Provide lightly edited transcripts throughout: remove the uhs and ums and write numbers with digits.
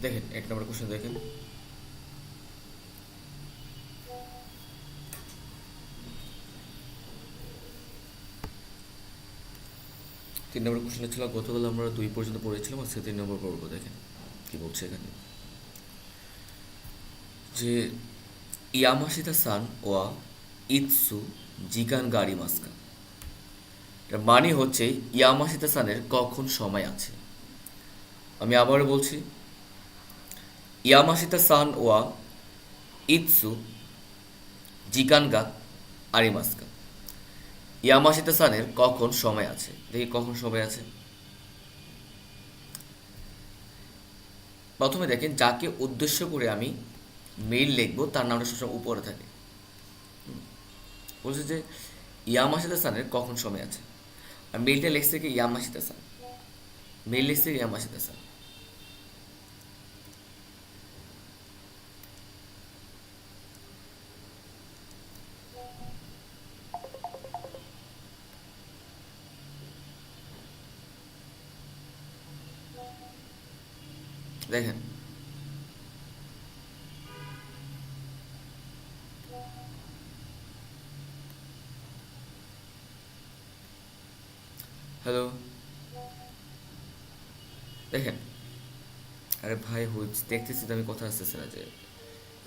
দেখেন 1 নম্বর কোশ্চেন দেখেন। তিন নম্বর কোশ্চেনটা ছিল গতকাল আমরা 2 পর্যন্ত পড়েছিলাম, আজকে 3 নম্বর পড়বো। দেখেন কি বলছে এখানে, যে ইয়ামাশিতা সান ওয়া ইৎসু জিগান গাড়ি মাস্কা। এর মানে হচ্ছে ইয়ামাশিতা সানের কখন সময় আছে। আমি আবারও বলছি, ইয়ামাশিতা সান ওয়া ইৎসু জিগান গা আরিমাস্কা। ইয়ামাশিতা সানের কখন সময় আছে, দেখি কখন সময় আছে। প্রথমে দেখেন, যাকে উদ্দেশ্য করে আমি মেইল লিখবো তার নামটা সবসময় উপরে থাকে। বলছে যে ইয়ামাশিতা সানের কখন সময় আছে, আর মেইলটা লিখছে কি ইয়ামাশিতা সান, মেইল লিখছে ইয়ামাশিতা সান। দেখেন হ্যালো, দেখেন, আরে ভাই হচ্ছে দেখতেছি তো আমি, কথা আসতেছে না যে,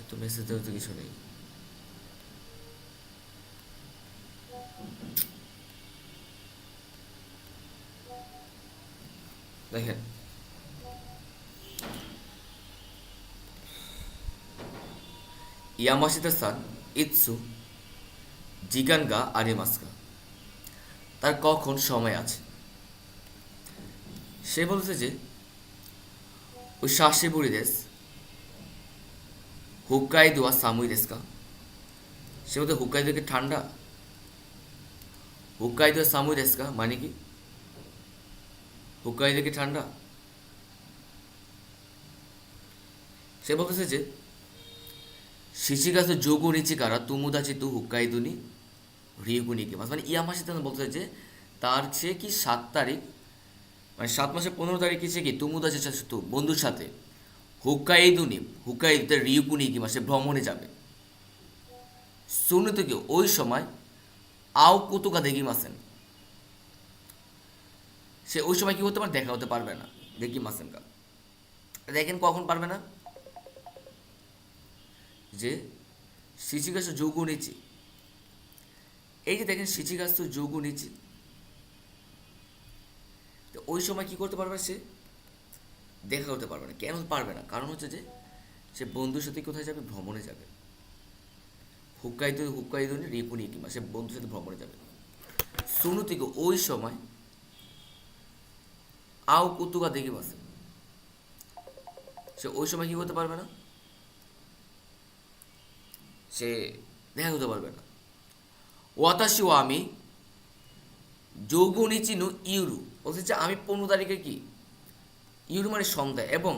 তো মেসেজ দেওয়ার তো কিছু নেই। দেখেন ইয়ামাশিতা সান ইৎসু জিগানগা আরিমাস্কা, তার কখন সময় আছে। সে বলছে যে ওই শাসিবুড়ি দেশ হুক্কাইদো আর সামুই দেশকা। সে বলতে হুক্কাইদোকে ঠান্ডা, হুক্কাইদো আর সামুই দেশকা মানে কি, হুক্কাইদোকে ঠান্ডা। সে বলতেছে যে শিশিগাছে যোগু নিচি কারা তুমুদাচি তু হুক্কাইদুনি রিগুনিকে মাস, মানে ইয়ামাসিতে বলতেছে যে তার সে কি 7 তারিখ, মানে 7 মাসের 15 তারিখে সে কি তুমুদাচি তো বন্ধুর সাথে হুক্কাইদুনি, হুক্কাইদুতে রিগুনি কি মাসে ভ্রমণে যাবে। শুনে তো কি ওই সময় আও কুতুকা দেখি মাসেন, সে ওই সময় কি হতে পারে, দেখা হতে পারবে না দেখি মাসেন কা। দেখেন কখন পারবে না, যে শিশিগাছ যোগু নিচি, এই যে দেখেন শিশিগাছ যোগু নিচি, তো ওই সময় কি করতে পারবে, সে দেখা করতে পারবে না। কেন পারবে না, কারণ হচ্ছে যে সে বন্ধুর সাথে কোথায় যাবে, ভ্রমণে যাবে। হুক্কাইদো হুক্কাইদো রিপুনি কিংবা সে বন্ধুর সাথে ভ্রমণে যাবে। সুনু থেকে ওই সময় আও কুতুকা দেখি বাসে, সে ওই সময় কি করতে পারবে না, সে দেখা করতে পারবে না। ওয়াতাশি ও আমি যৌগুনি চিনু ইউরু, বলছে যে আমি 15 তারিখে কি, ইউরু মানে সন্ধ্যা, এবং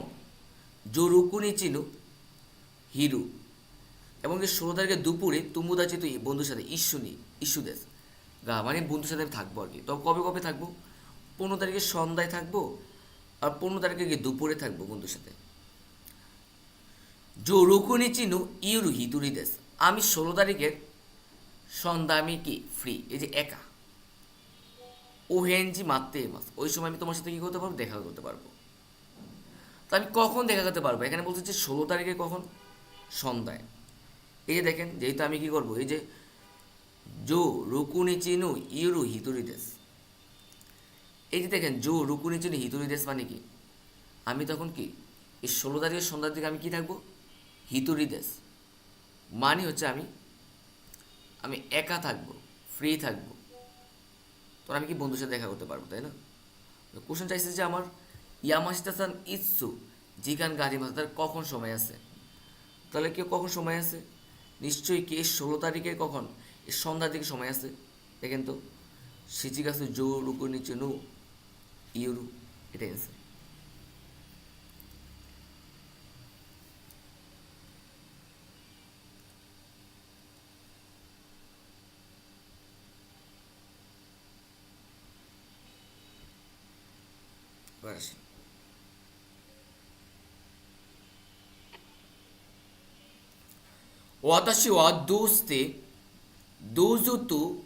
জোরুকুনি চিনু হিরু, এবং যে 16 তারিখে দুপুরে তুমুদা চিতু বন্ধুর সাথে ইস্যুনি ইস্যু দেশ গা, মানে বন্ধুর সাথে আমি থাকবো আর কি। তবে কবে কবে থাকবো, 15 তারিখে সন্ধ্যায় থাকবো, আর 15 তারিখে কি দুপুরে থাকবো বন্ধুর সাথে। জো রুকুনি চিনু ইউরু হিতুরি দেশ, আমি 16 তারিখের সন্ধ্যা আমি কি ফ্রি, এই যে একা। ও হেনজি মারতে মাস, ওই সময় আমি তোমার সাথে কি করতে পারবো, দেখা করতে পারবো। তো আমি কখন দেখা করতে পারবো, এখানে বলছে যে 16 তারিখে কখন, সন্ধ্যায়। এই যে দেখেন, যেহেতু আমি কি করবো, এই যে জো রুকুনি চিনু ইউরু হিতুরি দেশ, এই যে দেখেন জো রুকুনি চিনু হিতুরি দেশ মানে কি, আমি তখন কি এই 16 তারিখের সন্ধ্যার দিকে আমি কি থাকবো, হিতুরি দেশ, মানে হচ্ছে আমি আমি একা থাকবো, ফ্রি থাকবো। তো আমি কি বন্ধুর সাথে দেখা করতে পারবো, তাই না। কোশ্চেন চাইছে যে আমার ইয়ামাশিতাসান ইৎসু জিগান গাড়ি মাস, তার কখন সময় আছে। তাহলে কেউ কখন সময় আছে, নিশ্চয়ই কি এই 16 তারিখে কখন, এই সন্ধ্যার দিকে সময় আছে। দেখেন তো, সিচিগাসু জো রুকু নিচে নু ইউরু, এটা অ্যান্সার। এবার আসি, 私はどうしてどうぞと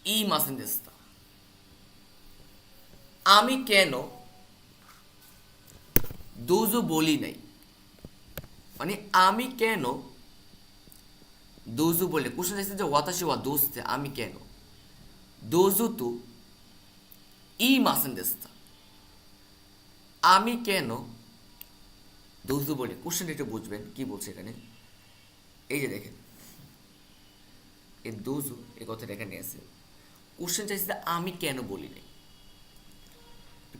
言いませんでした。আমি কেন দোজো বলি নাই, মানে আমি কেন দোজো বলে কোশ্চেন চাইছে যে ওয়াতাশি ওয়া দোস্তে আমি কেন দোজো তো ই মাসেন দেস্তা, আমি কেন দোজো বলে কোশ্চেনটা একটু বুঝবেন কি বলছে এখানে। এই যে দেখেন এই দোজো এই কথাটা এখানে আছে, কোশ্চেন চাইছে যে আমি কেন বলি নাই।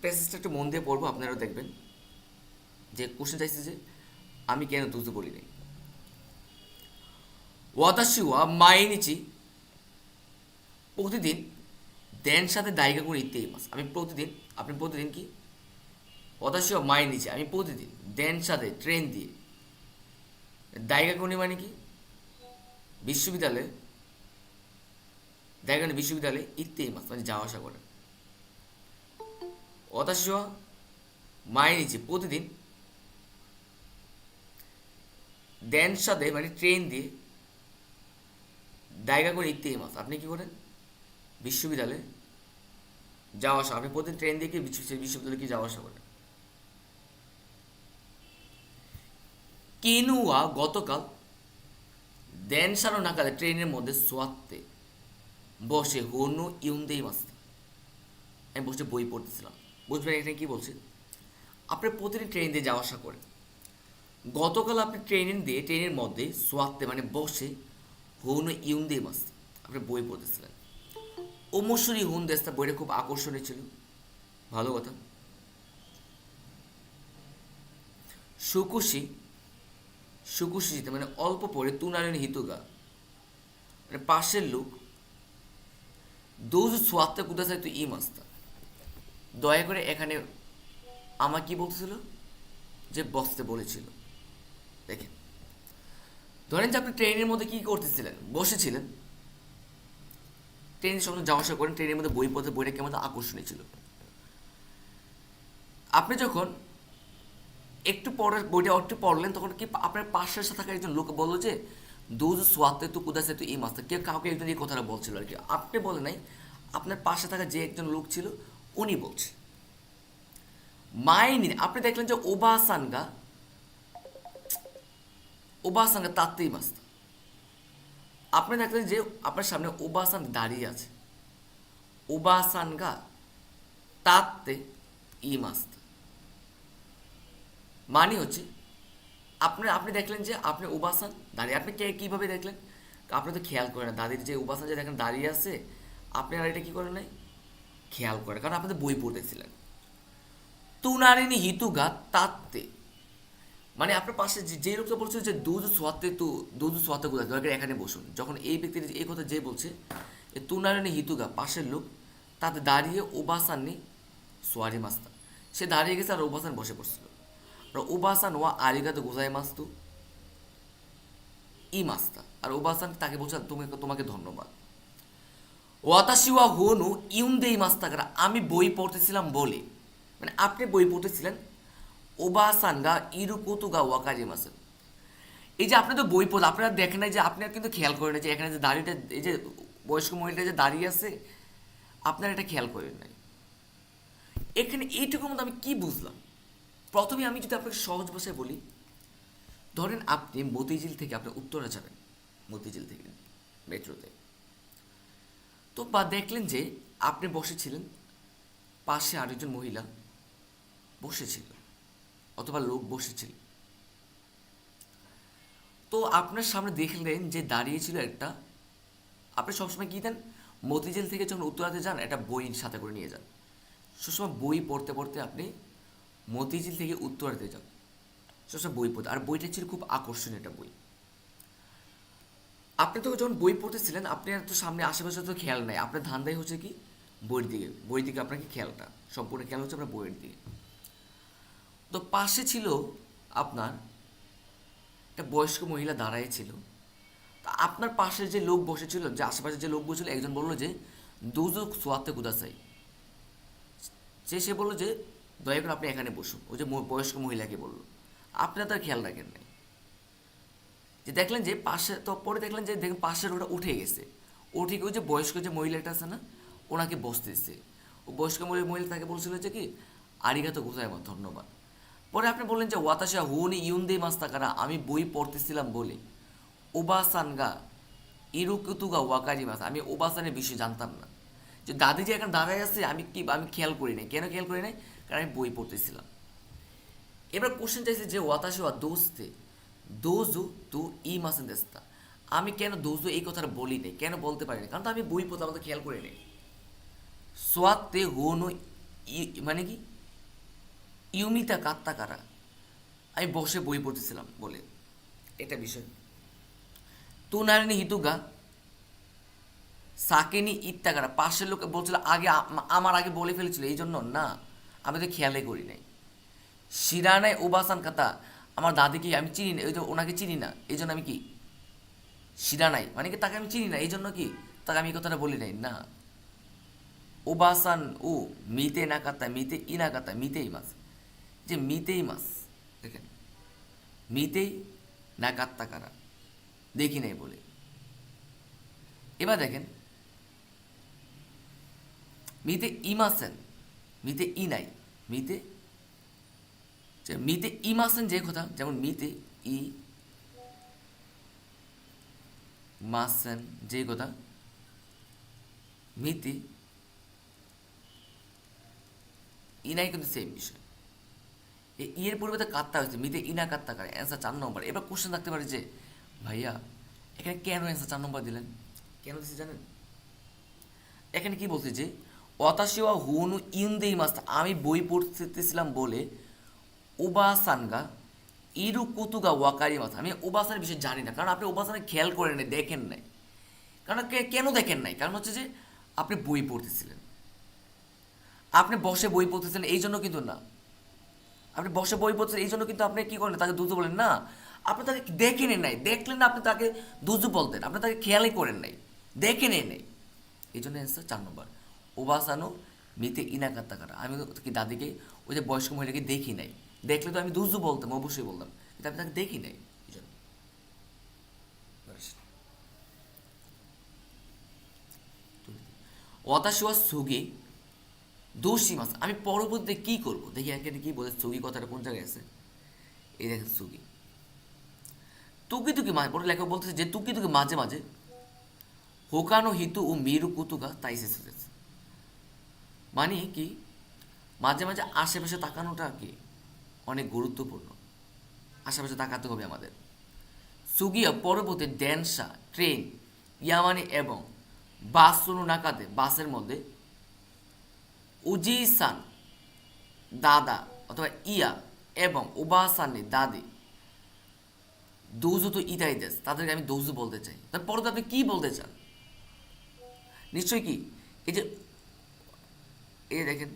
প্যাসেজটা একটু মন দিয়ে পড়বো, আপনারাও দেখবেন যে কোশ্চেন চাইছে যে আমি কেন দোজো বলি নাই। 私は毎日 প্রতিদিন দেন সাথে দায়িকা করে ইতে মাস, আমি প্রতিদিন, আপনি প্রতিদিন কি 私は毎日আমি প্রতিদিন দেন সাথে ট্রেন দিয়ে দায়িকা কোনি মানে কি বিশ্ববিদ্যালয়ে দায়িকা বিশ্ববিদ্যালয়ে ইতে মাস মানে যাওয়া আসা করে। 私は毎日প্রতিদিন দেন সাথে মানে ট্রেন দিয়ে দায়গা করে ইতে মাস, আপনি কি করেন বিশ্ববিদ্যালয়ে যাওয়া আসা, আপনি প্রতিদিন ট্রেন দিয়ে কি বিশ্ববিদ্যালয়ে কি যাওয়া আসা করেন। কেনুয়া গতকাল দেন সানো নাকালে ট্রেনের মধ্যে সোয়াত্তে বসে হনু ইউন্দেই মাস, আমি বসে বই পড়তেছিলাম। বুঝবেন এখানে কি বলছে, আপনি প্রতিদিন ট্রেন দিয়ে যাওয়া আসা করেন, গতকাল আপনি ট্রেনের মধ্যে সোয়াত্তে মানে বসে হনু ইউন্দেই মাস আপনি বই পড়তেছিলেন। ওমসুরি হুন দেশটা বইটা খুব আকর্ষণীয় ছিল, ভালো কথা। সুকুশি সুকুশিতে মানে অল্প পরে তুনারেন হিতুগা মানে পাশের লোক দোজ সোয়াত্তে কুদাসাই তো ই মাস্তা, দয়া করে এখানে আমার কি বলতেছিল যে বসতে বলেছিল। দেখেন ধরেন যে আপনি ট্রেনের মধ্যে কি করতেছিলেন, বসেছিলেন, ট্রেনের সঙ্গে যাওয়া আসা করেন, ট্রেনের মধ্যে বই পড়তে, বইটা কেমন আকর্ষণীয় ছিল। আপনি যখন একটু পরে বইটা একটু পড়লেন তখন কি আপনার পাশের সাথে থাকা একজন লোক বললো যে দোজ সোয়াতে তো কুদাসে তো এই মাস্টার, কেউ কাউকে একজন এই কথাটা বলছিল আর কি, আপনি বলে নাই, আপনার পাশে থাকা যে একজন লোক ছিল উনি বলছে। মাইনি আপনি দেখলেন যে ওবাসানগা তাত্তেই মাস্টার, আপনি দেখলেন যে আপনার সামনে ওবাসান দাঁড়িয়ে আছে, ওবাসানগা তাত্তে ই মাস্টার মানে হচ্ছে আপনি দেখলেন যে আপনি ওবাসান দাঁড়িয়ে, আপনি কীভাবে দেখলেন, আপনি তো খেয়াল করেন না দাদির যে ওবাসান যে দেখেন দাঁড়িয়ে আছে, আপনি আর এটা কী করেন নাই খেয়াল করেন, কারণ আপনি তো বই পড়তেছিলেন। তুনারিনি হিতুগা তাত্তে মানে আপনার পাশে যে লোকটা বলছে যে দুধ সোয়াতে গুলা দয়া করে এখানে বসুন, যখন এই ব্যক্তির এই কথা যে বলছে তুনারিনি হিতুগা পাশের লোক তাতে দাঁড়িয়ে ওবাসাননি সোয়ারি মাস্তা, সে দাঁড়িয়ে গেছে আর ওবাসান বসে পড়ছিল। আর ওবাসান ওয়া আরিগাতো গোজাই মাস্তু ই মাস্তা, আর ওবাসান তাকে বলছে তোমাকে ধন্যবাদ। ওয়াতাশি ওয়া হোনু ইউনদেই মাস্তাকারা আমি বই পড়তেছিলাম বলে, মানে আপনি বই পড়তেছিলেন ওবাসানগা ইরুকুতুগা ওয়াকারি মাসে, এই যে আপনি তো বই পড়ে আপনারা দেখেন নাই যে আপনারা কিন্তু খেয়াল করেন যে এখানে যে দাড়িটা এই যে বয়স্ক মহিলাটা যে দাঁড়িয়ে আছে আপনারা এটা খেয়াল করেন নাই। এখানে এইটুকুর মধ্যে আমি কি বুঝলাম, প্রথমে আমি যদি আপনাকে সহজ ভাষায় বলি, ধরেন আপনি মতিঝিল থেকে আপনি উত্তরা যাবেন, মতিঝিল থেকে মেট্রোতে, তো বা দেখলেন যে আপনি বসেছিলেন, পাশে আরেকজন মহিলা বসেছিল অথবা লোক বসেছিল, তো আপনার সামনে দেখলেন যে দাঁড়িয়েছিল একটা, আপনি সবসময় কী দেন মতিঝিল থেকে যখন উত্তরাতে যান একটা বই সাথে করে নিয়ে যান, সবসময় বই পড়তে পড়তে আপনি মতিঝিল থেকে উত্তরাতে যান, সবসময় বই পড়তে, আর বইটা ছিল খুব আকর্ষণীয় একটা বই। আপনি তো যখন বই পড়তেছিলেন আপনি তো সামনে আশেপাশে তো খেয়াল নাই, আপনার ধান্দাই হচ্ছে কি বইয়ের দিকে আপনার কি খেয়ালটা সম্পূর্ণ খেয়াল হচ্ছে আপনার বইয়ের দিকে। তো পাশে ছিল আপনার একটা বয়স্ক মহিলা দাঁড়ায় ছিল, তা আপনার পাশে যে লোক বসেছিল, যে আশেপাশে যে লোক বসেছিল, একজন বললো যে দুজুক সোয়াতে কুদাসাই, সে বললো যে দয়া করে আপনি এখানে বসুন, ওই যে বয়স্ক মহিলাকে বললো, আপনি তার খেয়াল রাখেন নাই যে দেখলেন যে পাশে তো পরে দেখলেন যে দেখেন পাশের ওটা উঠে গেছে, উঠে গিয়ে ওই যে বয়স্ক যে মহিলাটা আছে না, ওনাকে বসতে দিচ্ছে। ও বয়স্ক মহিলা তাকে বলছিল যে কি আরিগাতো গোজাইমাস, ধন্যবাদ। পরে আপনি বললেন যে ওয়াতাশা হুনি ইউন্দে মাস্তাকারা, আমি বই পড়তেছিলাম বলে ওবাসানগা ইরুকুতুগা ওয়াকারিমাস, আমি ওবাসানের বিষয়ে জানতাম না। যে দাদি যে এখন দাঁড়ায় আছে আমি খেয়াল করি নাই। কেন খেয়াল করি নাই? কারণ আমি বই পড়তেছিলাম। এবার কোশ্চেন চাইছে যে ওয়াতাশি ওয়া দোস্তে দোজু তু ই মাসেন দেস্তা, আমি কেন দোজু এই কথাটা বলি নাই, কেন বলতে পারি না? কারণ তো আমি বই পড়তাম, তো খেয়াল করি নাই। সোয়াতে হোনো মানে কি ইউমিতা কাত্তা কারা, আমি বসে বই পড়তেছিলাম বলে এটা বিষয়। তুনারিনি হিতুগা সাকেনি ইত্যাকারা, পাশের লোক বলছিল আগে আমার আগে বলে ফেলেছিল, এই জন্য না, আমি তো খেয়ালই করি নাই। শিরানায় ওবাসান কাতা, আমার দাদিকে আমি চিনি না, ওই যে ওনাকে চিনি না, এই জন্য আমি কি শিরানাই মানে কি তাকে আমি চিনি না, এই জন্য কি তাকে আমি এই কথাটা বলি নাই না। ওবাসান ও মিতে না কাতা মিতে ই না কাতা মিতেই মাস, যে মিতেই মাস, দেখেন মিতেই না কাত্তা কারা, দেখি নাই বলে। এবার দেখেন মিতে ইমাসেন, মিতে ই নাই, মিতে মিতে ইমাসেন যে কথা, যেমন মিতে ই মাসেন যে কথা, মিতে ই নাই কিন্তু সেম বিষয়। এই ইয়ের পরিবর্তে কাত্তা হয়েছে, মিতে ইনা কাত্তা কারে, অ্যান্সার 4 নম্বর। এবার কোশ্চেন থাকতে পারে যে ভাইয়া এখানে কেন অ্যান্সার 4 নম্বর দিলেন? কেন দিচ্ছে জানেন? এখানে কি বলছে যে অতাশিওয়া হুনু ইউন্দেই মাস্তা, আমি বই পড়তেছিলাম বলে ওবাসানগা ইরু কুতুগা ওয়াকারি মাস, আমি ওবাসানের বিষয়ে জানি না। কারণ আপনি ওবাসানে খেয়াল করেন নাই, দেখেন নাই। কারণ কেন দেখেন নাই? কারণ হচ্ছে যে আপনি বই পড়তেছিলেন, আপনি বসে বই পড়তেছিলেন, এই জন্য কিন্তু না। আপনি বসে বই পড়তেছেন এই জন্য কিন্তু আপনি কি করেন, তাকে দুজু বলেন না। আপনি তাকে দেখেন নাই, দেখলেন না আপনি তাকে দুজু বলতেন, আপনি তাকে খেয়ালই করেন নাই, দেখেন নাই। এই জন্য অ্যান্সার 4 নম্বর। ওবাসানো মিতে ইনাকাত্তা কাটা, আমি কি দাদিকে ওই যে বয়স্ক মহিলাকে দেখি নাই, দেখলে তো আমি দুজু বলতাম, অবশ্যই বলতাম, কিন্তু আমি তাকে দেখি নাই, এই জন্য। অতাশোয়া সুগি দোষী মাছ, আমি পরবর্তীতে কি করব দেখি এখানে কি বলে, সুগি কথাটা কোন জায়গায় আছে, এই দেখেন সুগি তুকি তুকি মাঝে পরে লেখক বলতেছে যে তুকি তুকি মাঝে মাঝে হোকানো হিতু ও মিরু কুতুকা তাই শেষ হয়েছে, মানে কি মাঝে মাঝে আশেপাশে তাকানোটা কি অনেক গুরুত্বপূর্ণ, আশেপাশে তাকাতে হবে আমাদের। সুগিয়া পরবর্তী ড্যানসা ট্রেন ইয়ামানি এবং বাস শুনু নাকাতে, বাসের মধ্যে উজিসান দাদা অথবা ইয়া এবং ওবাসানি দাদি দৌজু তো ইদাই দেশ, তাদেরকে আমি দৌজু বলতে চাই। তারপরে তো আপনি কী বলতে চান? নিশ্চয়ই কি এই যে এই দেখেন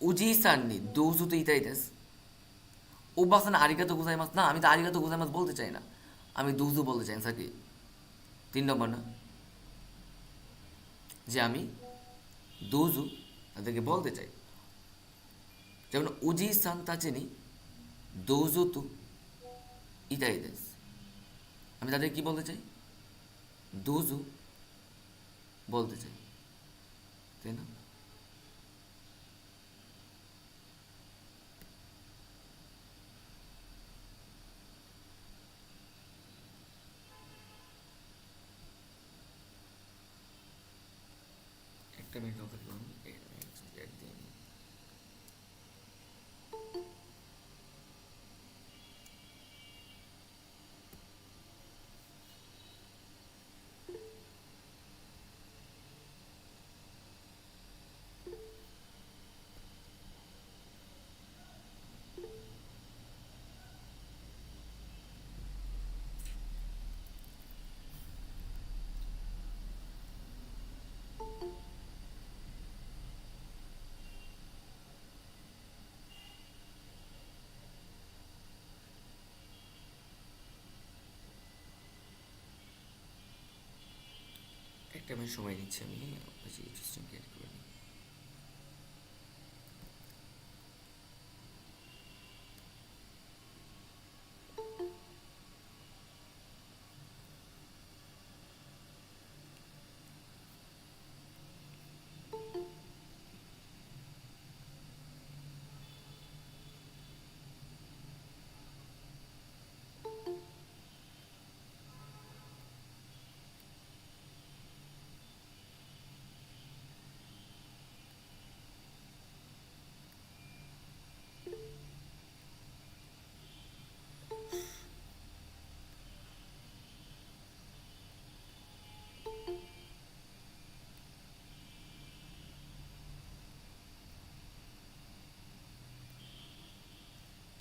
উজিসাননি দৌজু তো ইদাই দেশ, ওবাসান আরিগাতো গোজাইমাস, না আমি তো আরিগাতো গোজাইমাস বলতে চাই না, আমি দৌজু বলতে চাই। স্যার কি 3 নম্বর না, যে আমি দৌজু তাদেরকে বলতে চাই। যেমন উজি সান্তাচেনি দৌজু তু ইদাই দেশ, আমি তাদের কি বলতে চাই? দৌজু বলতে চাই, তাই না? একটা মিনিট অপেক্ষা করুন, একদিন একটা মিনিট সময় নিচ্ছি আমি, সিস্টেমকে অ্যাড করে নিই।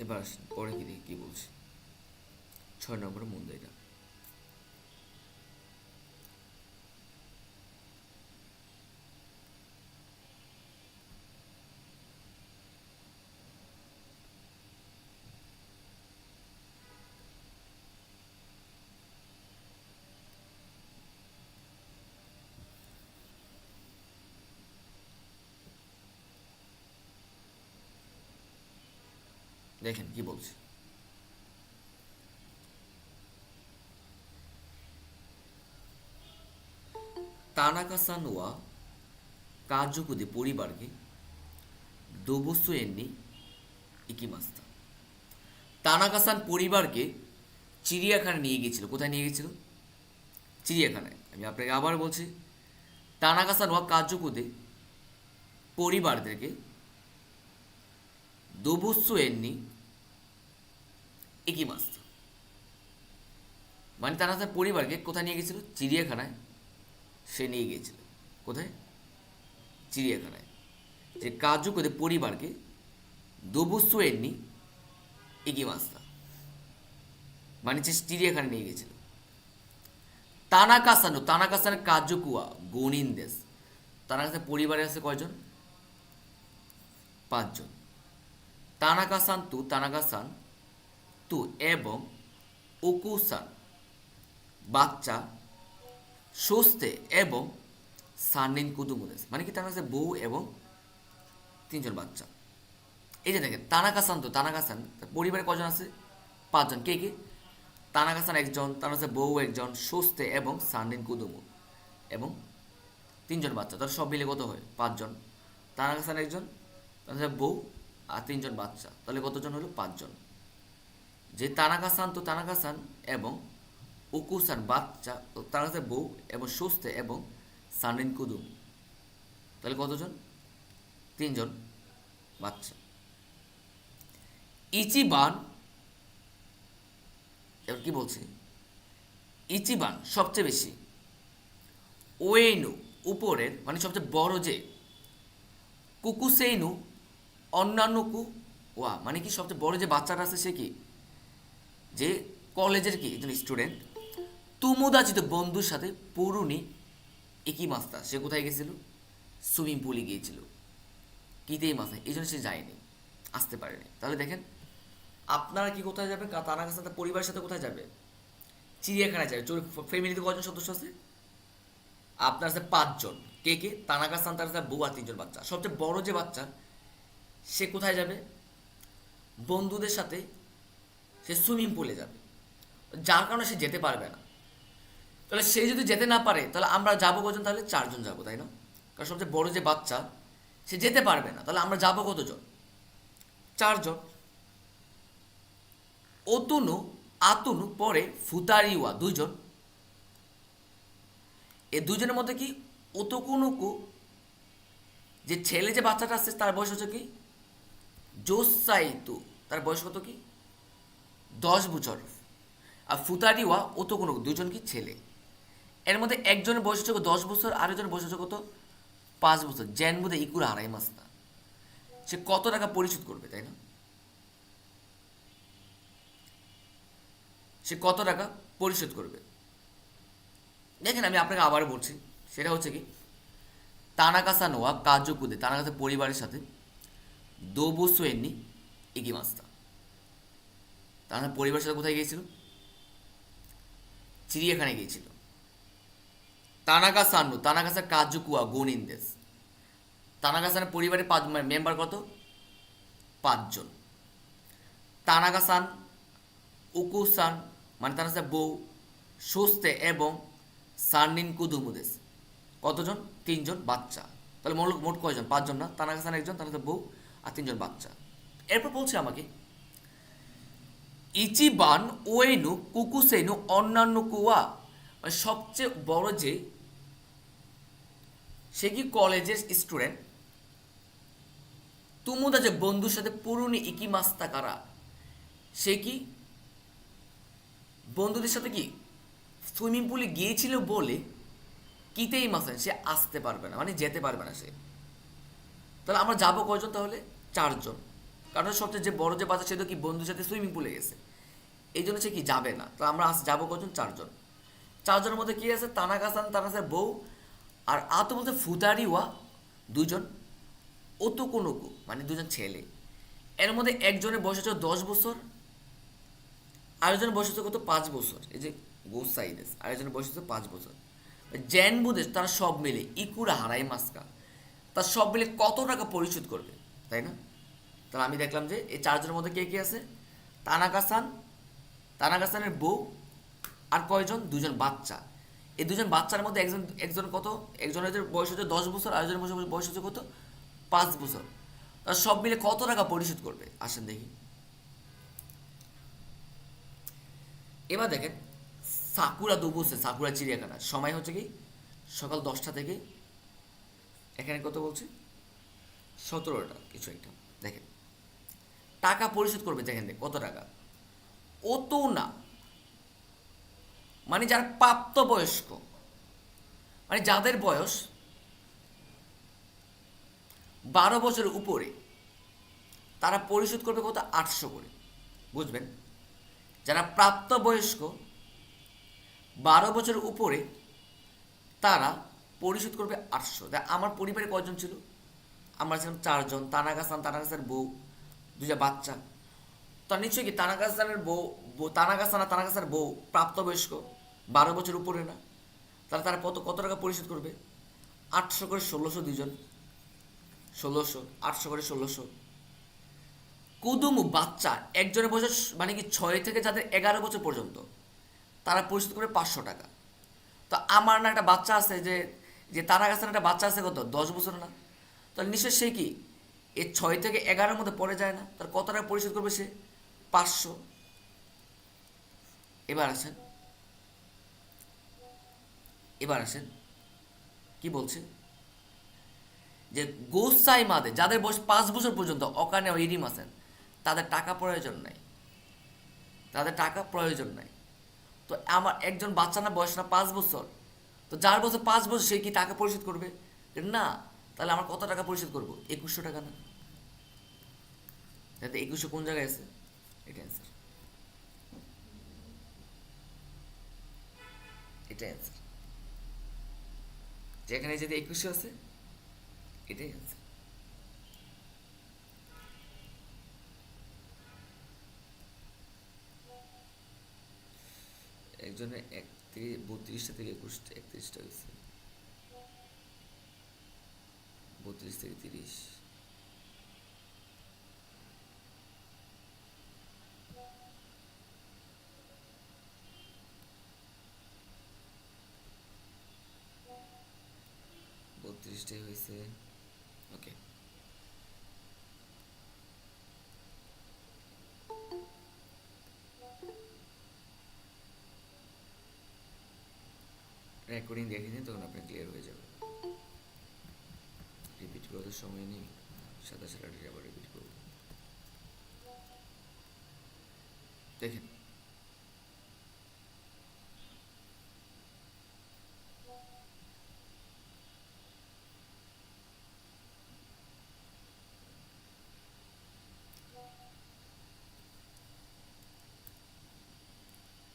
এবার আসেন পরে কি দেখি কি বলছে। 6 নম্বর মুন্দাইটা। দেখেন কি বলছে। তানাকা-সান ওয়া কাজুকুদে পরিবারকে দোবুসু এন্নি ইকিমাস্তা। তানাকা-সান পরিবারকে চিড়িয়াখানায় নিয়ে গিয়েছিল। কোথায় নিয়ে গেছিল? চিড়িয়াখানায়। আমি আপনাকে আবার বলছি, তানাকা-সান ওয়া কাজুকুদে পরিবারদেরকে দোবুসু এন্নি ইকিমাস্তা। মানে তানাকা পরিবারকে কোথায় নিয়ে গেছিল? চিড়িয়াখানায় সে নিয়ে গিয়েছিল। কোথায়? চিড়িয়াখানায়। যে কাজুকুদে পরিবারকে দোবুসু এন্নি ইকিমাস্তা, মানে যে চিড়িয়াখানায় নিয়ে গেছিল। তানাকা-সান, তানাকা-সানের কাজুকুয়া গনিন দেশ। তানাকা-সান পরিবারে আছে কয়জন? 5 জন। তানাকা-সান তু এবং ওকুসান বাচ্চা সোস্তে এবং সান্নিন কুদুমুদেস, মানে কি তানাকা বউ এবং 3 জন বাচ্চা। এই যে দেখেন তানাকা-সান পরিবারে কজন আছে? 5 জন। কে কে? তানাকা-সান একজন, তানাকা বউ একজন, সোস্তে এবং সান্নিন কুদুমু এবং 3 জন বাচ্চা। তার সব মিলে কত হয়? 5 জন। তানাকা-সান একজন, তানাকা বউ আর 3 জন বাচ্চা, তাহলে কতজন হলো? 5 জন। যে তানাকা-সান এবং ওকুসান বাচ্চা, তানাকা বউ এবং সোস্তে এবং সান্নিন কুদুম, তাহলে কতজন? 3 জন বাচ্চা। ইচিবান, এবার কি বলছে? ইচিবান সবচেয়ে বেশি, ওয়েনু উপরের, মানে সবচেয়ে বড় যে, কুকুসেইনু অন্যান্য ওয়া, মানে কি সবচেয়ে বড় যে বাচ্চাটা আছে সে কি? যে কলেজের কি একজন স্টুডেন্ট। তুমুদাচিত বন্ধুর সাথে পুরুনি একই মাস্তা, সে কোথায় গেছিল? সুইমিং পুলে গিয়েছিল। কিতেই মাস্তা, এই জন্য সে যায়নি, আসতে পারেনি। তাহলে দেখেন আপনারা কি কোথায় যাবেন? তানাকা সাথে পরিবারের সাথে কোথায় যাবে? চিড়িয়াখানায় যাবে। ফ্যামিলিতে কজন সদস্য আছে? আপনার আছে 5 জন। কে কে? তানাকা-সান, তার সাথে বউ আর 3 জন বাচ্চা। সবচেয়ে বড় যে বাচ্চা সে কোথায় যাবে? বন্ধুদের সাথে সে সুইমিং পুলে যাবে, যার কারণে সে যেতে পারবে না। তাহলে সে যদি যেতে না পারে তাহলে আমরা যাবো কজন? তাহলে 4 জন যাবো, তাই না? কারণ সবচেয়ে বড় যে বাচ্চা সে যেতে পারবে না, তাহলে আমরা যাবো কতজন? 4 জন। আতুনু পরে ফুতারিওয়া 2 জন। এই 2 জনের মধ্যে কি ওতকুনুকু, যে ছেলে যে বাচ্চাটা আছে তার বয়স হচ্ছে কি? জোসাইতু, তার বয়স কত কি? 10 বছর। আর ফুতারিওয়া ওতকুনুকু 2 জন কি ছেলে। এর মধ্যে একজনের বয়স হচ্ছে 10 বছর, আরেকজনের বয়স হচ্ছে কত? 5 বছর। জেন বুধে ইকুরা হারাই মাস না, সে কত টাকা পরিশোধ করবে, তাই না? সে কত টাকা পরিশোধ করবে? দেখেন আমি আপনাকে আবার বলছি, সেটা হচ্ছে কি, তানাকা-সান ওয়া কাজুকুদে, তানাকা পরিবারের সাথে দোবুসু এন্নি ইকিমাস্তা। তানাকা পরিবারের সাথে কোথায় গিয়েছিল? চিড়িয়াখানায় গিয়েছিল। তানাকা-সান কাজুকুয়া গনিন্দেস। তানাকা-সানের পরিবারের মেম্বার কত? 5 জন। তানাকা-সান, উকু-সান, মানে তানাকা বউ, সোস্তে এবং সান্নিন কুদুমুদেস কতজন? 3 জন বাচ্চা। তাহলে মোট কয়জন? 5 জন না? তানাকা-সান একজন, তানাকা বউ আর 3 জন বাচ্চা। এরপর বলছে আমাকে ইচিবান ওয়েনু কুকুসেনু অন্যান্য কুয়া, মানে সবচেয়ে বড় যে, সে কি কলেজের স্টুডেন্ট। তুমুদা যে বন্ধুর সাথে পুরুনি ইকিমাস্তা কারা, সে কি বন্ধুদের সাথে কি সুইমিং পুলে গিয়েছিল বলে কিতেই মাসে সে আসতে পারবে না, মানে যেতে পারবে না সে। তাহলে আমরা যাবো কয়জন? তাহলে 4 জন। কারণ সবচেয়ে যে বড় যে বাচ্চা সে তো কি বন্ধুর সাথে সুইমিং পুলে গেছে, এই জন্য সে কি যাবে না। তো আমরা আজ যাবো কজন? চারজন। চারজনের মধ্যে কি আছে? তানাকাসান, তানাকাসের বউ, আর আতো বলতে ফুতারিওয়া দুজন, ওতুকুনুকু মানে দুজন ছেলে। এর মধ্যে একজনের বয়স হচ্ছে 10 বছর, আরেকজনের বয়স হচ্ছে কত? 5 বছর। এই যে গোসাইদেস, আরেকজনের বয়স হচ্ছে 5 বছর। জেনবুদেশ তারা সব মিলে ইকুরা হারাই মাস্কা, তার সব মিলে কত টাকা পরিশোধ করবে, তাই না? তাহলে আমি দেখলাম যে এই চারজনের মধ্যে কে কে আছে? তানাকাসান, তানাকাসানের বউ, আর কয়জন? দুজন বাচ্চা। এই দুজন বাচ্চার মধ্যে একজন একজন কত? একজনের বয়স হচ্ছে 10 বছর, আরেকজনের বয়স হচ্ছে কত? 5 বছর। তার সব মিলে কত টাকা পরিশোধ করবে আসেন দেখি। এবার দেখেন সাকুরা দুবুসে, সাকুরা চিড়িয়াখানা, সময় হচ্ছে কি সকাল 10টা থেকে এখানে কত বলছে? 17টা কিছু একটা। দেখেন টাকা পরিশোধ করবে, দেখেন কত টাকা। ও তো না, মানে যারা প্রাপ্তবয়স্ক, মানে যাদের বয়স 12 বছরের উপরে, তারা পরিশোধ করবে কত? 800 করে। বুঝবেন? যারা প্রাপ্তবয়স্ক 12 বছরের উপরে, তারা পরিশোধ করবে 800। আমার পরিবারে কয়জন ছিল? আমরা ছিলাম চারজন, তানাগাসান, তানাগাসানের বউ, দুটা বাচ্চা। তো নিশ্চয়ই কি তানাগাসানের তানাগাসান আর তানাগাসার বউ প্রাপ্তবয়স্ক, 12 বছর উপরে না? তাহলে তারা কত কত টাকা পরিশোধ করবে? 800 করে 1600, দুজন 1600, 800 করে 1600। কুদুমু বাচ্চা একজনের বয়স মানে কি 6 থেকে যাদের 11 বছর পর্যন্ত, তারা পরিশোধ করবে 500 টাকা। তো আমার না একটা বাচ্চা আছে, যে যে তানাগাসান একটা বাচ্চা আছে কত? 10 বছর না? তাহলে নিশ্চয় সে কি এই 6 থেকে 11-এর মধ্যে পড়ে যায় না? তার কত টাকা পরিশোধ করবে সে? 500। এবার আসেন, এবার আসেন কি বলছে, যে গোসাই মাদে যাদের বয়স 5 বছর পর্যন্ত অকানে ইরিম আছেন, তাদের টাকা প্রয়োজন নাই, তাদের টাকা প্রয়োজন নাই। তো আমার একজন বাচ্চা না বয়স না 5 বছর, তো যার বছর 5 বছর সে কি টাকা পরিশোধ করবে না? তাহলে আমার কত টাকা পরিশোধ করবো? 2100 টাকা না? তাহলে 2100 কোন জায়গায় আছে? এটা অ্যান্সার, এটা অ্যান্সার। যেখানে যদি 2100 আছে, এটাই অ্যান্সার। একজনের 32টা থেকে 21টা, 31টা হয়েছে, 32 থেকে 30। বত্রিশটাই হয়েছে। ওকে, রেকর্ডিং দেখে নিন, তখন আপনার ক্লিয়ার হয়ে যাবে। রিপিট করার তো সময় নেই, সাদা সারাটি আবার রিপিট করব। দেখেন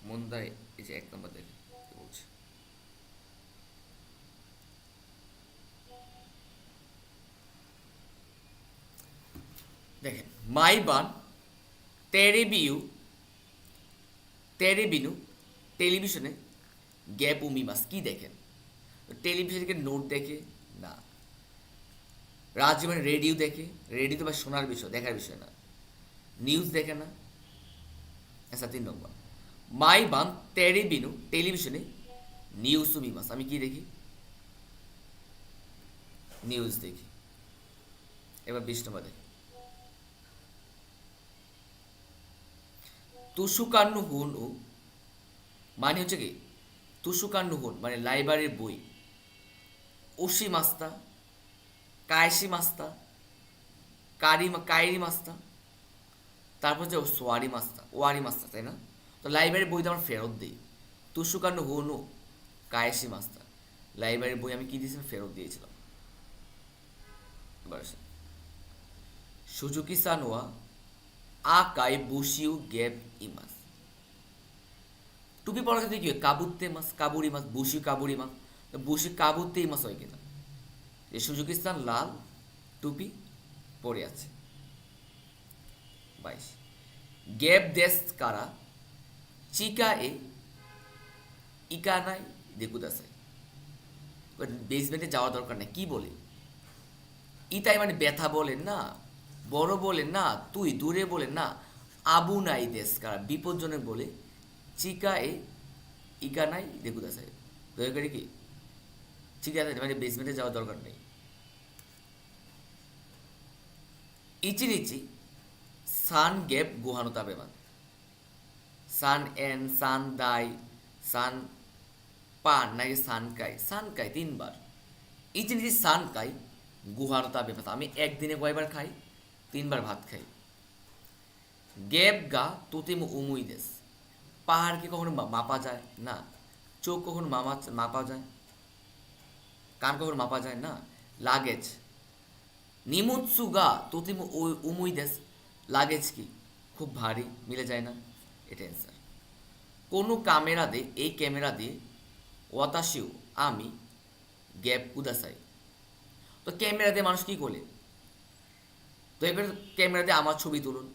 মন্দায়, এই যে 1 নম্বর দেখেন কি বলছে। দেখেন মাইবান তেরেবিউ, তেরেবিনু টেলিভিশনে গ্যাপ উমিমাস কি দেখেন? টেলিভিশনকে নোট দেখে না, রাজীবন রেডিও দেখে, রেডিও তো বা শোনার বিষয়, দেখার বিষয় না। নিউজ দেখে না। আচ্ছা 3 নম্বর, মাই বান তেরেবিনু টেলিভিশনে নিউজ উমিমাস, আমি কি দেখি? নিউজ দেখি। এবার 20 নম্বর দেখি, তুসুকান্নু হুন ও মানে হচ্ছে কি, তুসুকান্নু হুন মানে লাইব্রেরির বই, ওশি মাস্তা, কায়সি মাস্তা, কাইরি মাস্তা, তারপর হচ্ছে সোয়ারি মাস্তা, ওয়ারি মাস্তা, তাই না? তো লাইব্রেরির বই তো আমার ফেরত দিই। তুসুকান্নু হুন ও কায়সি মাস্তা, লাইব্রেরির বই আমি কি দিয়েছিলাম? ফেরত দিয়েছিলাম। এবার সুজুকি সানোয়া আকাই বুসিউ গেব ইমাস। টুপি পরার ক্ষেত্রে কি হয়? কাবুতে মাস কাবুরি মাস, বুসিউ কাবুরি মাস, বুসি কাবুতে মাস হয় কিনা? যে সুজুকিস্তান লাল টুপি পরে আছে। 22 গেব দেশ কারা চিকা এ ইকানাই দেখুদাসাই। বেসমেন্টে যাওয়া দরকার নেই, কি বলে? ইতাই মানে ব্যথা বলেন না, বড় বলেন না, তুই দূরে বলেন না, আবু নাই দেশ কারা বিপজ্জনক বলে চিকা এ ইকানাই দেখুদাসাই। দয়া করে কি চিকা মানে বেসমেন্টে যাওয়ার দরকার নেই। ইচিনিচি সান গেপ গুহানো তাবেমান। সান এন, সান দাই, সান পান নাকি সানকাই? সানকাই 3 বার। ইচিনিচি সানকাই গুহানো তাবেমান। আমি একদিনে কয়বার খাই? 3 বার ভাত খাই। গেপ গা তোতেমো উমুই দেশ। পাহাড় কি কখনো মাপা যায়? না। চোখ কখনো মাপা যায়? কান কখনো মাপা যায় না। লাগেজ নিমুৎসুগা তোতিমো উমুই দেশ। লাগেজ কি খুব ভারী, মিলে যায় না। এটা অ্যান্সার। কোনো ক্যামেরা দে, এই ক্যামেরা দিয়ে ওয়াতাশিও আমি গ্যাপ কুদাসাই। তো ক্যামেরা দিয়ে মানুষ কী করলে? তো এবার ক্যামেরা দিয়ে আমার ছবি তুলুন।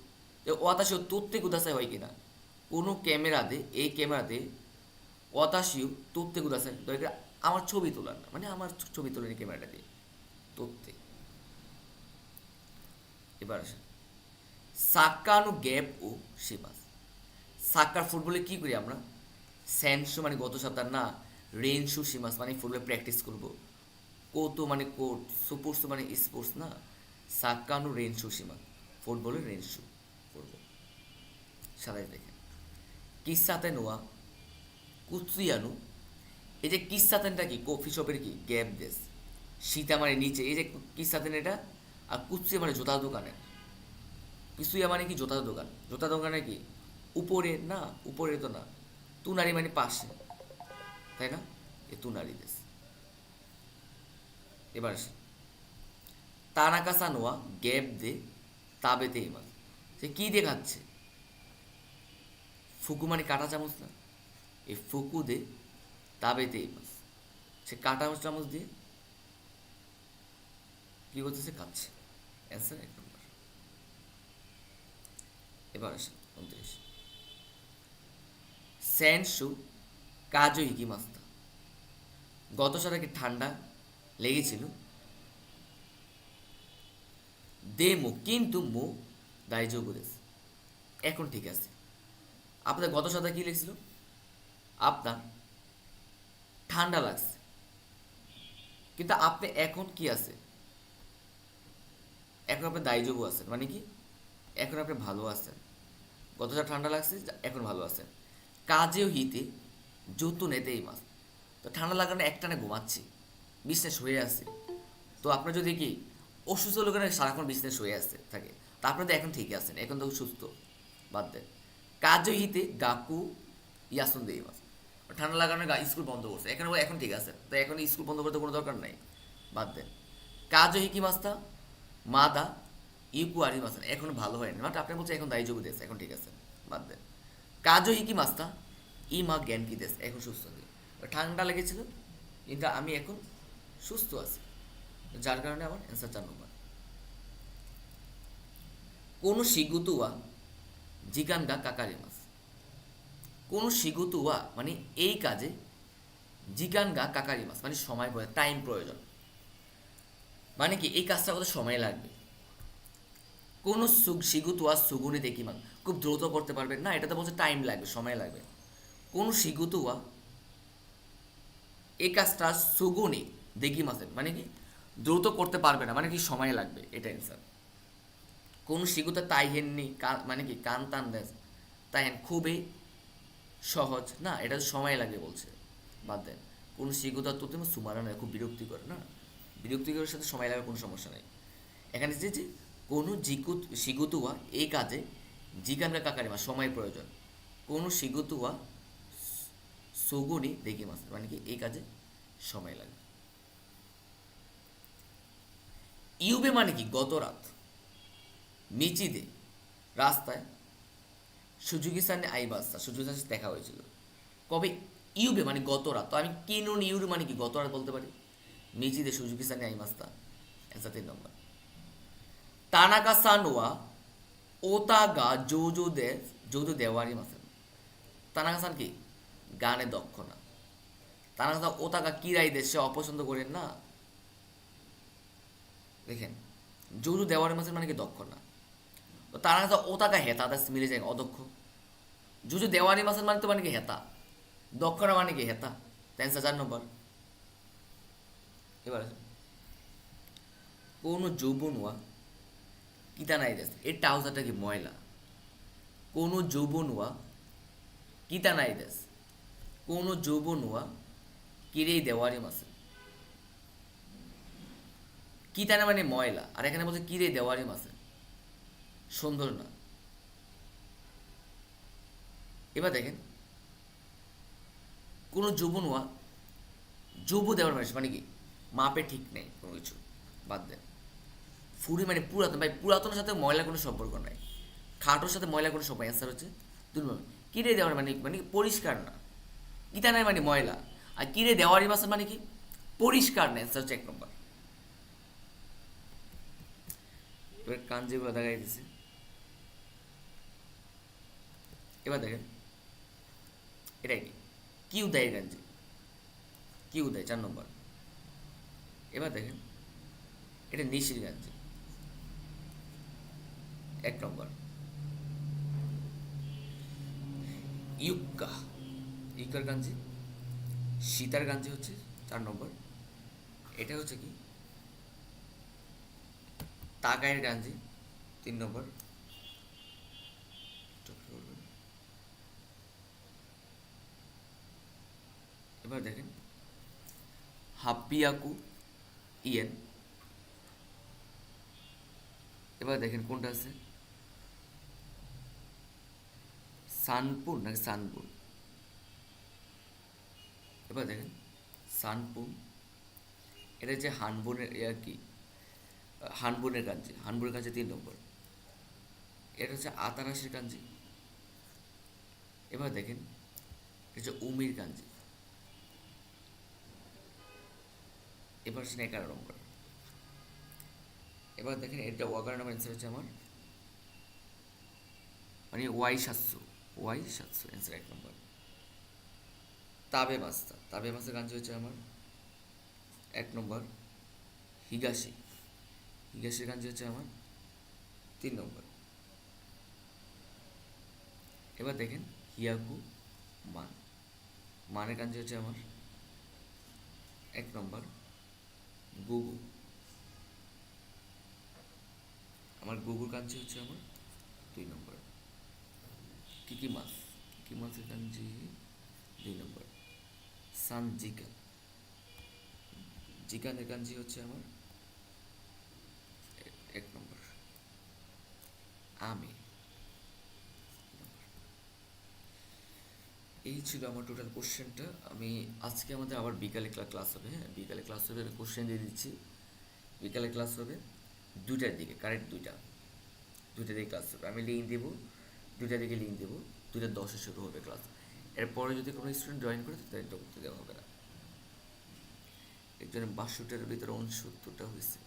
ওয়াতাশিও তোত্তে কুদাসাই হয় কিনা? কোনো ক্যামেরা দে, এই ক্যামেরা দিয়ে ওয়াতাশিও তোত্তে কুদাসাই। তো এবার আমার ছবি তোলার না, মানে আমার ছবি তোলেন ক্যামেরাটা দিয়ে তোত্তে। এবার আসেন সাক্কানো গ্যাপ ও শিমাস। সাক্কার ফুটবলে কি করি আমরা? স্যানশো মানে গত সপ্তাহ না, রেনশু শিমাস মানে ফুটবলে প্র্যাকটিস করব, কোতো মানে কোর্ট, সুপোর্টস মানে স্পোর্টস না। সাক্কানো রেনশু শিমাস ফুটবলে রেনশু করব। সাদাই দেখেন কিসাতে নোয়া কুচিয়ানু। এই যে কিসাতেনটা কি? কফি শপের কি গ্যাপ দেশ। সীতা মানে নিচে, এই যে কিসাতেন এটা। আর কুচিয়া মানে জোতার দোকানের। কিছুইয়া মানে কি? জোতার দোকান। জোতার দোকানে কি উপরে? না, উপরে তো না। তুনারি মানে পাশে, তাই না? এ তুনারি দেশ। এবার আসি তানাকা সানোয়া গ্যাপ দে তাবেতে ইমাস। সে কি দেখাচ্ছে? ফুকু মানে কাটা চামচ না, এই ফুকু দে তাবেতে ইমাস। সে কাটা চামচ দিয়ে কি করতেছে? খাচ্ছে। অ্যান্সার 1 নম্বর। এবার আসেন 29 স্যানশু কাজো হিকি মাস্তা। গত সপ্তাহে ঠান্ডা লেগেছিল, দেমো কিন্তু মো দাইজোবু দেশে। এখন ঠিক আছে। আপনাদের গত সপ্তাহে কী লিখছিল? আপনার ঠান্ডা লাগছে, কিন্তু আপনি এখন কি আছে? এখন আপনি দাইজোবু আছেন, মানে কি এখন আপনি ভালো আছেন। গত সপ্তাহে ঠান্ডা লাগছে, এখন ভালো আছেন। কাজেও হিতে যতু নেতেই মাস। তো ঠান্ডা লাগানো একটানে ঘুমাচ্ছি, বিজনেস হয়ে আছে। তো আপনার যদি কি অসুস্থ লোকেরা সারাক্ষণ বিজনেস হয়ে আসছে থাকে, তা আপনার তো এখন ঠিকই আছেন, এখন তো সুস্থ। বাদ দেন। কাজও হিতে গাকু ইয়াসুন দেই মাস। ঠান্ডা লাগানোর স্কুল বন্ধ করছে, এখানে এখন ঠিক আছে, তো এখন স্কুল বন্ধ করতে কোনো দরকার নাই। বাদ দেন। কাজও হিকি মাস্তা মাদা ইউকু আরি মাস্তা। এখন ভালো হয়নি, মানে আপনি বলছেন এখন দায়ী যোগ দিয়েছে, এখন ঠিক আছে। বাদ দেন। কাজও হিকি মাস্তা ই মা জ্ঞান কি দেশ। এখন সুস্থ নেই, ঠান্ডা লেগেছিল, কিন্তু আমি এখন সুস্থ আছি, যার কারণে আমার অ্যান্সার 4 নম্বর। কোনো শিগুতুয়া জিগানগা কাকারি মাস। কোনো শিগুতুয়া মানে এই কাজে, জিগানগা কাকারি মাস মানে সময় প্রয়োজন, টাইম প্রয়োজন। মানে কি এই কাজটা করতে সময় লাগবে। কোনো শিগুতুয়া সুগুনি দেখি মান খুব দ্রুত করতে পারবেন না, এটা তো বলছে টাইম লাগবে, সময় লাগবে। কোনো শিগুতুয়া এই কাজটা সুগুনি দেখি মাসের মানে কি দ্রুত করতে পারবে না, মানে কি সময় লাগবে, এটা অ্যান্সার। কোন শিগুতে তাই হেননি মানে কি কান টান দেশ, তাই হেন খুবই সহজ না, এটা সময় লাগে বলছে। বাদ দেন। কোন শিগুতা তো তুমি সুমারা নয়, খুব বিরক্তিকর না, বিরক্তিকরের সাথে সময় লাগে কোনো সমস্যা নেই। এখানে যে কোনো শিগুতুয়া এই কাজে জিকানগা কাকারিমা সময় প্রয়োজন। কোনো শিগুতুয়া সুগুনি দেখি মাস মানে কি এই কাজে সময় লাগে। ইউবে মানে কি গত রাত। মিচিদে রাস্তায় সুজুকি সানে আইমাস্তা, সুজুকি সানের সাথে দেখা হয়েছিল কবে? ইউবে মানে গত রাত। তো আমি কিনুন ইউরু মানে কি গত রাত বলতে পারি। মিচিদে সুজুকি সানে আইমাস্তা, অ্যান্সার 3 নম্বর। তানাকা সান ওয়া ওতা গা জোজো দেওয়ারি মাসেন। তানাকা সান কি গানে দক্ষ না। তানাকা সান ওতাকা কিরাই দেশে অপছন্দ করেন না। দেখেন জোজো দেওয়ারি মাসেন মানে কি দক্ষ না। তো তানাকা সান ওতাকা হেতা দাস মিলে যায় অদক্ষ। জোজো দেওয়ারি মাসেন মানে তো মানে কি হেতা, দক্ষ না মানে কি হেতা। অ্যান্সার 4 নম্বর। এবার আসুন, কোনো যৌবন ওয়া কিতা নাই দেশ, এর ট্রাউজারটা কি ময়লা। কোনো যৌবন ওয়া কিতা নাই দেশ, কোনো যৌবন ওয়া কিরেই দেওয়ারি মাসে। কিতানা মানে ময়লা, আর এখানে বলছে কিরে দেওয়ারি মাসে, সুন্দর না। এবার দেখেন কোনো যৌবন ওয়া যৌব দেওয়ার মানুষ মানে কি মাপে ঠিক নেই কোনো কিছু, বাদ দেন। ফুরি মানে পুরাতন, ভাই পুরাতনের সাথে ময়লার কোনো সম্পর্ক নাই। খাটোর সাথে ময়লার কোনো সম্পর্ক, অ্যান্সার হচ্ছে 2 নম্বর। কিরে দেওয়ার মানে মানে কি পরিষ্কার না। ইতানায় মানে ময়লা, আর কিরে দেওয়ারি মাসের মানে কি পরিষ্কার না। অ্যান্সার হচ্ছে 1 নম্বর। এবার কান যেগুলো দেখাই দিছে, এবার দেখেন এটাই কি কিউ দেয় গাঞ্জি, কিউ দেয় 4 নম্বর। এবার দেখেন এটা নিশির গাঞ্জি 1 নম্বর। ইউক্কা, ইউকার গাঞ্জি, সীতার গাঞ্জি হচ্ছে 4 নম্বর। এটা হচ্ছে কি তাকায়ের গাঞ্জি 3 নম্বর। এবার দেখেন হাপ্পিয়াকু ইয়েন। এবার দেখেন কোনটা আছে, সানপুর নাকি সানপুর। এবার দেখেন সানপুর, এটা যে হানবনের আর কি হানবনের কাঞ্জি, হানবনের কাঞ্জি 3 নম্বর। এটা হচ্ছে আতারাসের কাঞ্জি। এবার দেখেন এটা হচ্ছে উমির কাঞ্জি। এবার হচ্ছে 11 নম্বর। এবার দেখেন এটা ওয়াকার নাম, অ্যান্সার হচ্ছে আমার মানে ওয়াই সাতশো অ্যান্সার 1 নম্বর। তাবে মাস্তা গাঞ্জি হচ্ছে আমার 1 নম্বর। হিগাশি, হিগাশির গাঞ্জি হচ্ছে আমার 3 নম্বর। এবার দেখেন হিয়াকু মান, মানের গাঞ্জি হচ্ছে আমার 1 নম্বর। গুগু, আমার গুগুর কাঞ্জি হচ্ছে আমার 2 নম্বর। কিকি মাছ, কিকি মাছের কাঞ্জি 2 নম্বর। সান জিকা, জিকানের কাঞ্জি হচ্ছে আমার 1 নম্বর। আমে, এই ছিল আমার টোটাল কোশ্চেনটা। আমি আজকে আমাদের আবার বিকালে ক্লাস হবে, হ্যাঁ বিকালে ক্লাস হবে, আমি কোশ্চেন দিয়ে দিচ্ছি। বিকালে ক্লাস হবে 2টার দিকে, কারেক্ট 2টার দিকে ক্লাস হবে। আমি লিঙ্ক দেবো, 2টার দিকে লিঙ্ক দেবো, 2:10 শুরু হবে ক্লাস। এরপরে যদি কোনো স্টুডেন্ট জয়েন করে তাদের এটা করতে দেওয়া হবে না। একজনের 62টার ভিতরে 69টা হয়েছে,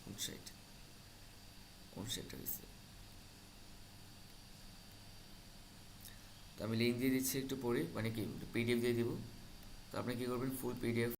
59টা হয়েছে। তো আমি লিঙ্ক দিয়ে দিচ্ছি একটু পরে, মানে কি পিডিএফ দিয়ে দিব। তো আপনি কী করবেন, ফুল পিডিএফ